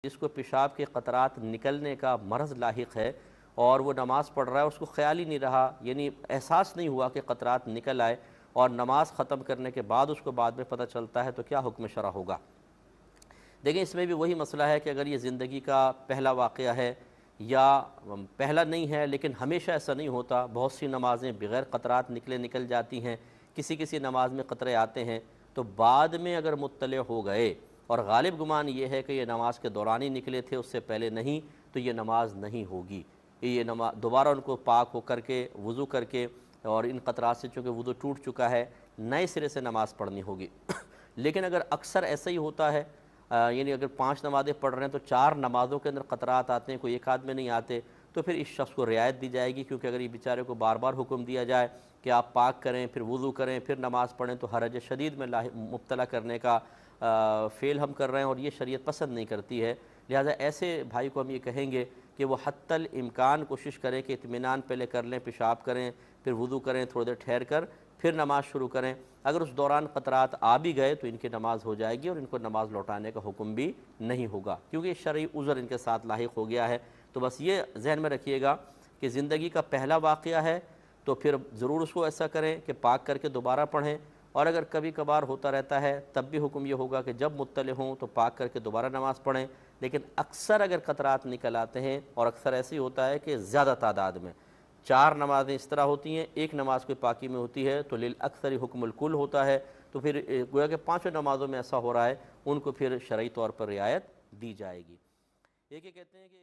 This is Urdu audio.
جس کو پیشاب کے قطرات نکلنے کا مرض لاحق ہے اور وہ نماز پڑھ رہا ہے، اس کو خیال ہی نہیں رہا، یعنی احساس نہیں ہوا کہ قطرات نکل آئے، اور نماز ختم کرنے کے بعد اس کو بعد میں پتہ چلتا ہے، تو کیا حکم شرع ہوگا؟ دیکھیں، اس میں بھی وہی مسئلہ ہے کہ اگر یہ زندگی کا پہلا واقعہ ہے یا پہلا نہیں ہے، لیکن ہمیشہ ایسا نہیں ہوتا، بہت سی نمازیں بغیر قطرات نکل جاتی ہیں، کسی نماز میں قطرے آتے ہیں، تو بعد میں اگر مطلع ہو گئے اور غالب گمان یہ ہے کہ یہ نماز کے دوران ہی نکلے تھے، اس سے پہلے نہیں، تو یہ نماز نہیں ہوگی۔ یہ نماز دوبارہ ان کو پاک ہو کر کے وضو کر کے، اور ان قطرات سے چونکہ وضو ٹوٹ چکا ہے، نئے سرے سے نماز پڑھنی ہوگی۔ لیکن اگر اکثر ایسا ہی ہوتا ہے، یعنی اگر 5 نمازیں پڑھ رہے ہیں تو 4 نمازوں کے اندر قطرات آتے ہیں، کوئی ایک آدھ میں نہیں آتے، تو پھر اس شخص کو رعایت دی جائے گی، کیونکہ اگر یہ بیچارے کو بار بار حکم دیا جائے کہ آپ پاک کریں، پھر وضو کریں، پھر نماز پڑھیں، تو حرج شدید میں مبتلا کرنے کا فعل ہم کر رہے ہیں، اور یہ شریعت پسند نہیں کرتی ہے۔ لہٰذا ایسے بھائی کو ہم یہ کہیں گے کہ وہ حتی الامکان کوشش کریں کہ اطمینان پہلے کر لیں، پیشاب کریں، پھر وضو کریں، تھوڑی دیر ٹھہر کر پھر نماز شروع کریں۔ اگر اس دوران قطرات آ بھی گئے تو ان کی نماز ہو جائے گی، اور ان کو نماز لوٹانے کا حکم بھی نہیں ہوگا، کیونکہ شرعی عذر ان کے ساتھ لاحق ہو گیا ہے۔ تو بس یہ ذہن میں رکھیے گا کہ زندگی کا پہلا واقعہ ہے تو پھر ضرور اس کو ایسا کریں کہ پاک کر کے دوبارہ پڑھیں، اور اگر کبھی کبھار ہوتا رہتا ہے تب بھی حکم یہ ہوگا کہ جب مطلع ہوں تو پاک کر کے دوبارہ نماز پڑھیں۔ لیکن اکثر اگر قطرات نکل آتے ہیں، اور اکثر ایسے ہی ہوتا ہے کہ زیادہ تعداد میں 4 نمازیں اس طرح ہوتی ہیں، ایک نماز کوئی پاکی میں ہوتی ہے، تو للاکثر حکم الکل ہوتا ہے، تو پھر گویا کہ 5 نمازوں میں ایسا ہو رہا ہے، ان کو پھر شرعی طور پر رعایت دی جائے گی۔ یہ کہتے ہیں کہ